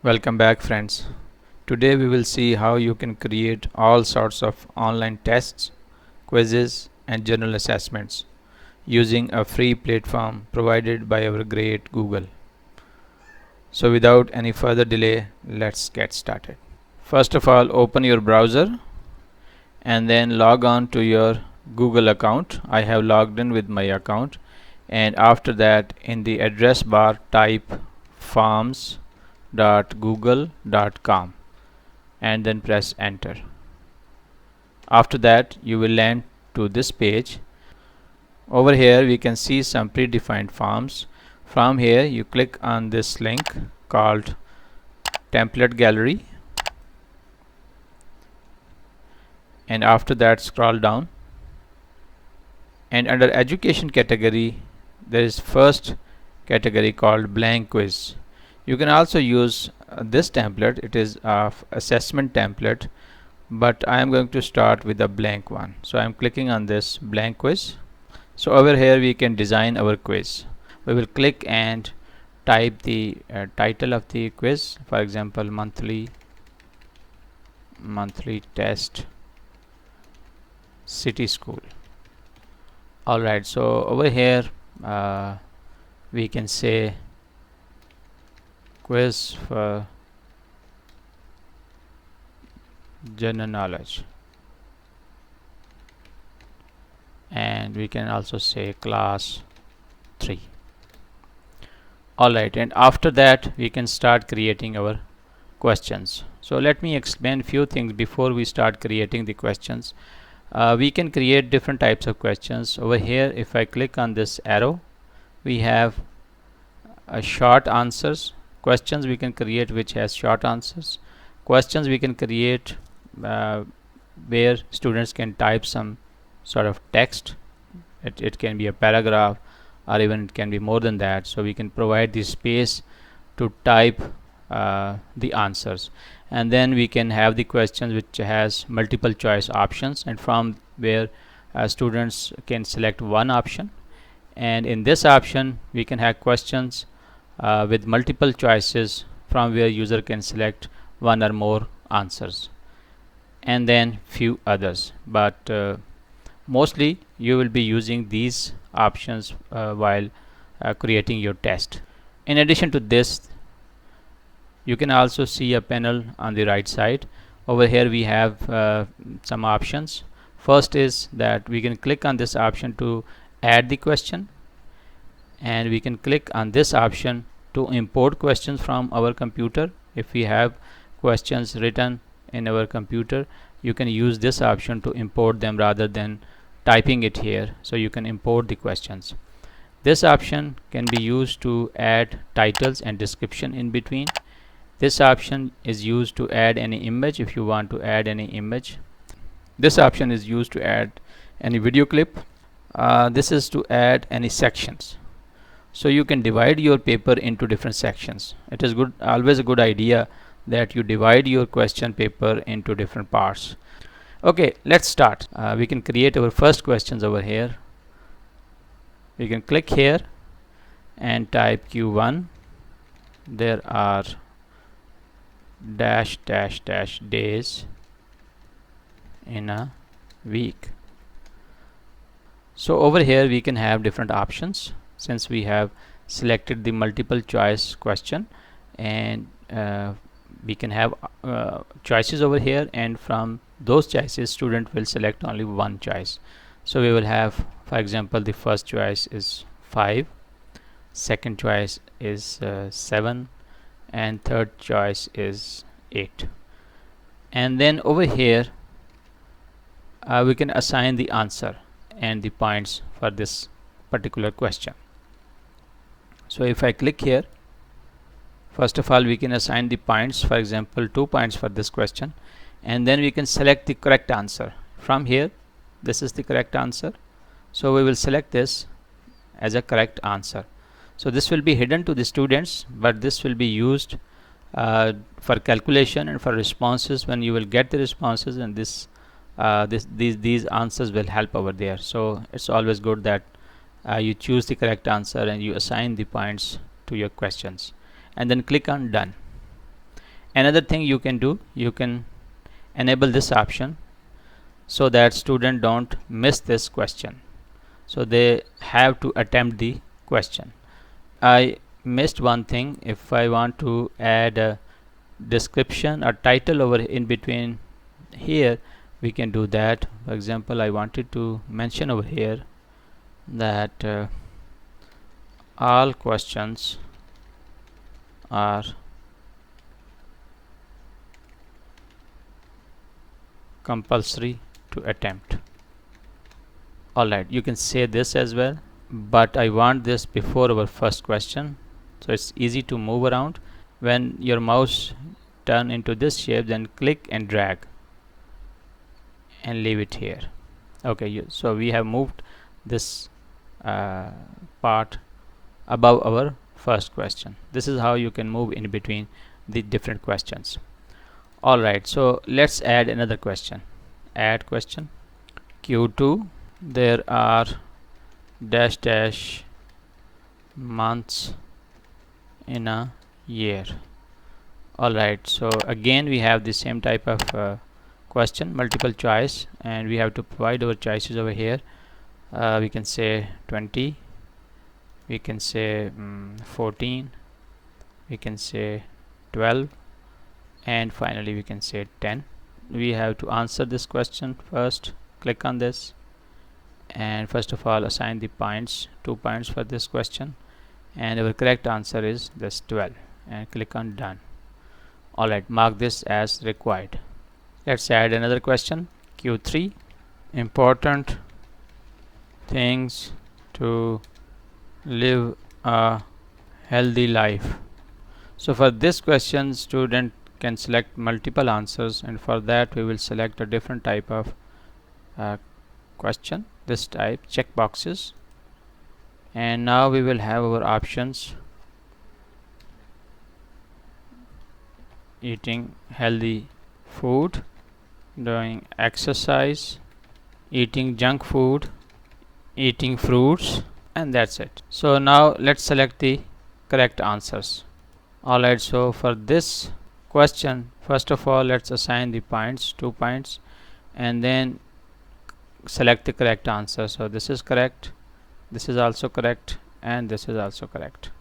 Welcome back, friends. Today we will see how you can create all sorts of online tests, quizzes and general assessments using a free platform provided by our great Google. So without any further delay, let's get started. First of all, open your browser and then log on to your Google account. I have logged in with my account, and after that in the address bar type forms.google.com and then press enter. After that you will land to this page. Over here we can see some predefined forms. From here you click on this link called template gallery, and after that scroll down, and under education category there is first category called blank quiz. You can also use this template. It is a assessment template, but I am going to start with a blank one. So I am clicking on this blank quiz. So over here we can design our quiz. We will click and type the title of the quiz, for example monthly test city school. Alright, so over here we can say quiz for general knowledge, and we can also say class 3. Alright, and after that we can start creating our questions. So let me explain few things before we start creating the questions. We can create different types of questions. Over here if I click on this arrow, we have short answers. Questions we can create which has short answers. Questions we can create where students can type some sort of text. It can be a paragraph, or even it can be more than that, so we can provide the space to type the answers. And then we can have the questions which has multiple choice options, and from where students can select one option, and in this option we can have questions with multiple choices from where user can select one or more answers, and then few others. But mostly you will be using these options while creating your test. In addition to this, you can also see a panel on the right side. Over here we have some options. First is that we can click on this option to add the question, and we can click on this option to import questions from our computer. If we have questions written in our computer, you can use this option to import them rather than typing it here, so you can import the questions. This option can be used to add titles and description in between. This option is used to add any image if you want to add any image. This option is used to add any video clip. This is to add any sections. So you can divide your paper into different sections. It is always a good idea that you divide your question paper into different parts. Okay, let's start. We can create our first questions over here. We can click here and type Q1. There are dash dash dash days in a week. So over here we can have different options, since we have selected the multiple choice question, and we can have choices over here, and from those choices student will select only one choice. So we will have, for example, the first choice is 5, second choice is 7, and third choice is 8. And then over here we can assign the answer and the points for this particular question. So if I click here, first of all we can assign the points, for example 2 points for this question, and then we can select the correct answer. From here, this is the correct answer, so we will select this as a correct answer. So this will be hidden to the students, but this will be used for calculation and for responses. When you will get the responses, and these answers will help over there. So it's always good that you choose the correct answer and you assign the points to your questions, and then click on done. Another thing you can do, you can enable this option so that students don't miss this question, so they have to attempt the question. I missed one thing. If I want to add a description or title over in between here, we can do that. For example, I wanted to mention over here that all questions are compulsory to attempt. Alright, you can say this as well, but I want this before our first question, so it's easy to move around. When your mouse turn into this shape, then click and drag and leave it here. Okay, so we have moved this part above our first question. This is how you can move in between the different questions. Alright, so let's add another question. Add question. Q2, there are dash dash months in a year. Alright, so again we have the same type of question, multiple choice, and we have to provide our choices over here. We can say 20, we can say 14, we can say 12, and finally we can say 10. We have to answer this question first. Click on this, and first of all assign the points, 2 points for this question, and our correct answer is this 12, and click on done. Alright, mark this as required. Let's add another question. Q3, important things to live a healthy life. So for this question, student can select multiple answers, and for that we will select a different type of question, this type, check boxes, and now we will have our options: eating healthy food, doing exercise, eating junk food, eating fruits, and that's it. So now let's select the correct answers. Alright, so for this question, first of all let's assign the points, 2 points, and then select the correct answer. So this is correct, this is also correct, and this is also correct.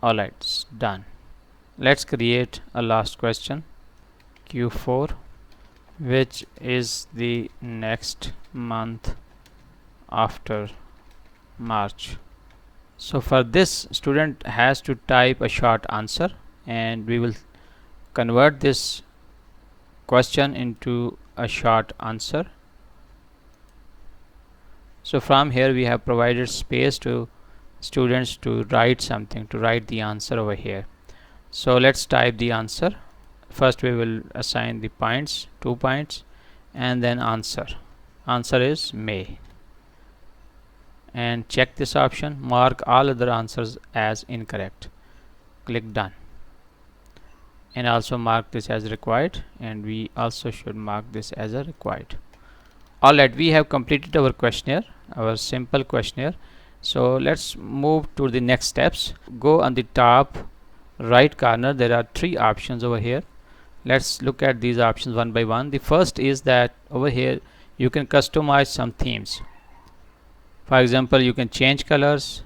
Alright, it's done. Let's create a last question. Q4, which is the next month after March? So for this, student has to type a short answer, and we will convert this question into a short answer. So from here we have provided space to students to write something, to write the answer over here. So let's type the answer. First we will assign the points, 2 points, and then answer. Answer is May. And check this option, mark all other answers as incorrect. Click done. And also mark this as required, and we also should mark this as a required. Alright, we have completed our questionnaire, our simple questionnaire. So let's move to the next steps. Go on the top right corner, there are 3 options over here. Let's look at these options one by one. The first is that over here you can customize some themes. For example, you can change colors,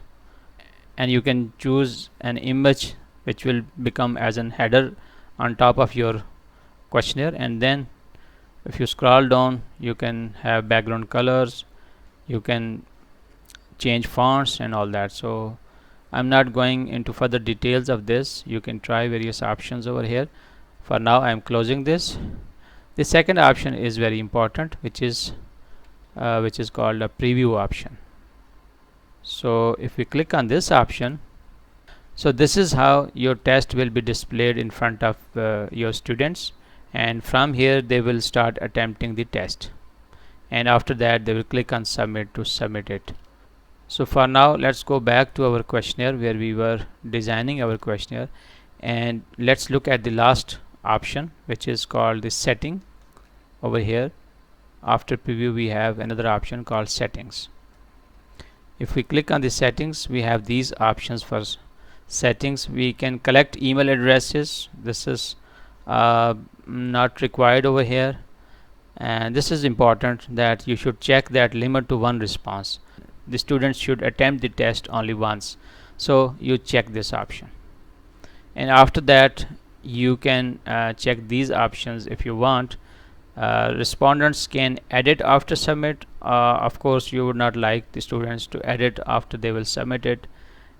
and you can choose an image which will become as an header on top of your questionnaire, and then if you scroll down you can have background colors, you can change fonts and all that. So I'm not going into further details of this. You can try various options over here. For now I am closing this. The second option is very important, which is called a preview option. So if we click on this option, so this is how your test will be displayed in front of your students, and from here they will start attempting the test, and after that they will click on submit to submit it. So for now let's go back to our questionnaire where we were designing our questionnaire, and let's look at the last option, which is called the setting. Over here after preview we have another option called settings. If we click on the settings, we have these options. For settings, we can collect email addresses. This is not required over here. And this is important that you should check that limit to one response. The students should attempt the test only once, so you check this option. And after that you can check these options if you want. Respondents can edit after submit. Of course you would not like the students to edit after they will submit it.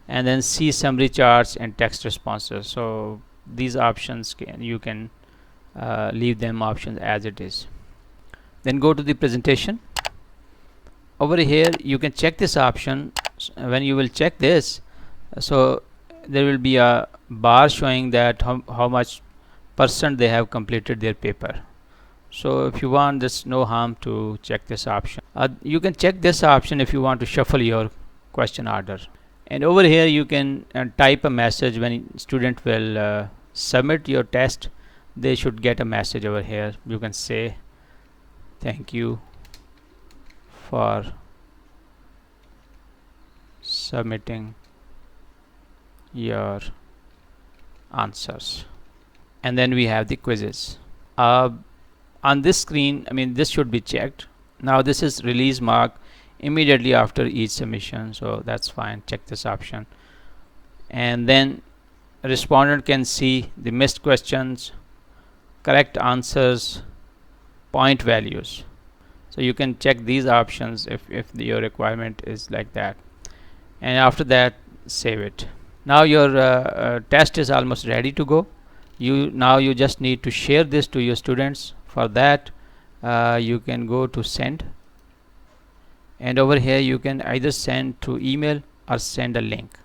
And then see summary charts and text responses. So these options you can leave them options as it is. Then go to the presentation. Over here you can check this option. When you will check this, so there will be a bar showing that how much percent they have completed their paper. So if you want, there's no harm to check this option. You can check this option if you want to shuffle your question order. And over here you can type a message. When student will submit your test, they should get a message over here. You can say thank you for submitting your answers. And then we have the quizzes. On this screen, this should be checked. Now this is release mark immediately after each submission, so that's fine. Check this option. And then respondent can see the missed questions, correct answers, point values. So you can check these options if your requirement is like that. And after that, save it. Now your test is almost ready to go. You just need to share this to your students. For that you can go to send, and over here you can either send through email or send a link.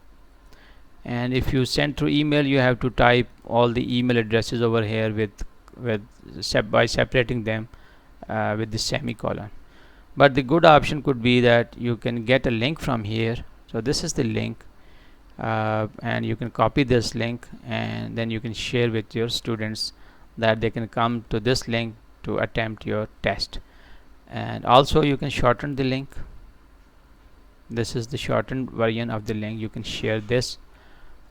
And if you send through email, you have to type all the email addresses over here by separating them with the semicolon. But the good option could be that you can get a link from here. So this is the link, and you can copy this link and then you can share with your students that they can come to this link to attempt your test. And also you can shorten the link. This is the shortened version of the link. You can share this.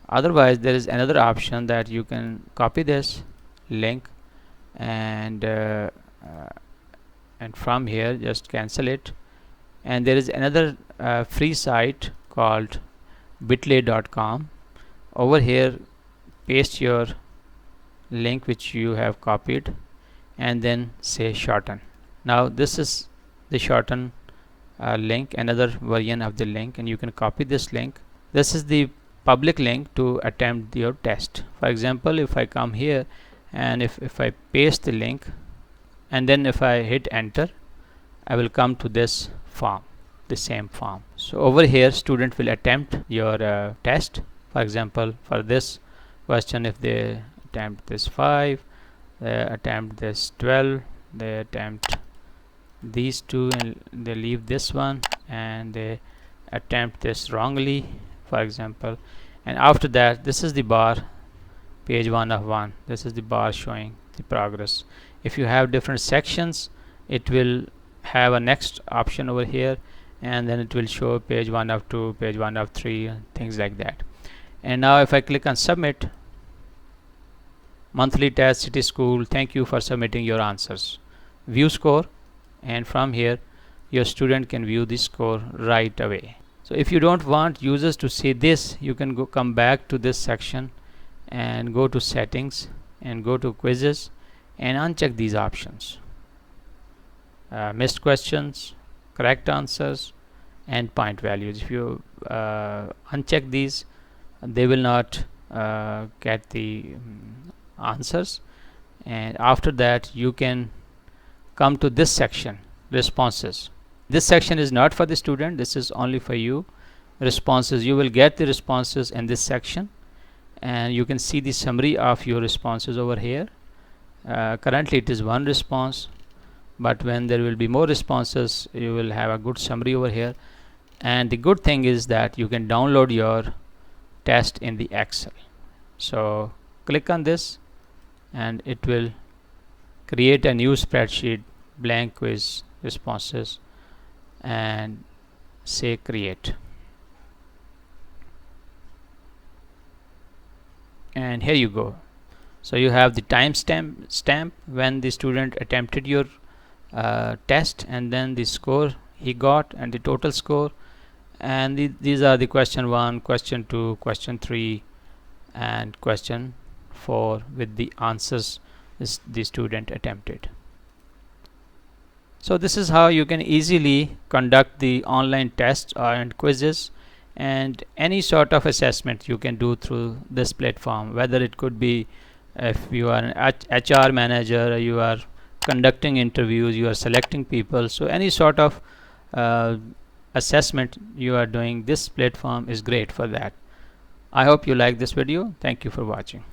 Otherwise there is another option that you can copy this link and from here just cancel it. And there is another free site called bitly.com. Over here paste your link which you have copied and then say shorten. Now this is the shorten link, another version of the link, and you can copy this link. This is the public link to attempt your test. For example, if I come here and if I paste the link and then if I hit enter, I will come to this form, the same form. So over here student will attempt your test. For example, for this question, if they attempt this 5, they attempt this 12, they attempt these two and they leave this one, and they attempt this wrongly, for example. And after that, this is the bar, page 1 of 1. This is the bar showing the progress. If you have different sections, it will have a next option over here, and then it will show page 1 of 2, page 1 of 3, things like that. And now if I click on submit, monthly test, city school, thank you for submitting your answers, view score, and from here your student can view the score right away. So if you don't want users to see this, you can come back to this section and go to settings and go to quizzes and uncheck these options, missed questions, correct answers, and point values. If you uncheck these, they will not get the answers. And after that you can come to this section, responses. This section is not for the student, this is only for you. Responses, you will get the responses in this section, and you can see the summary of your responses over here. Currently it is one response, but when there will be more responses, you will have a good summary over here. And the good thing is that you can download your test in the Excel. So click on this and it will create a new spreadsheet, blank quiz responses, and say create. And here you go. So you have the time stamp when the student attempted your test, and then the score he got and the total score, and these are the question 1, question 2, question 3 and question 4 with the answers the student attempted. So this is how you can easily conduct the online tests and quizzes and any sort of assessment you can do through this platform, whether it could be if you are an HR manager, you are conducting interviews, you are selecting people, so any sort of uh, assessment you are doing, this platform is great for that. I hope you like this video. Thank you for watching.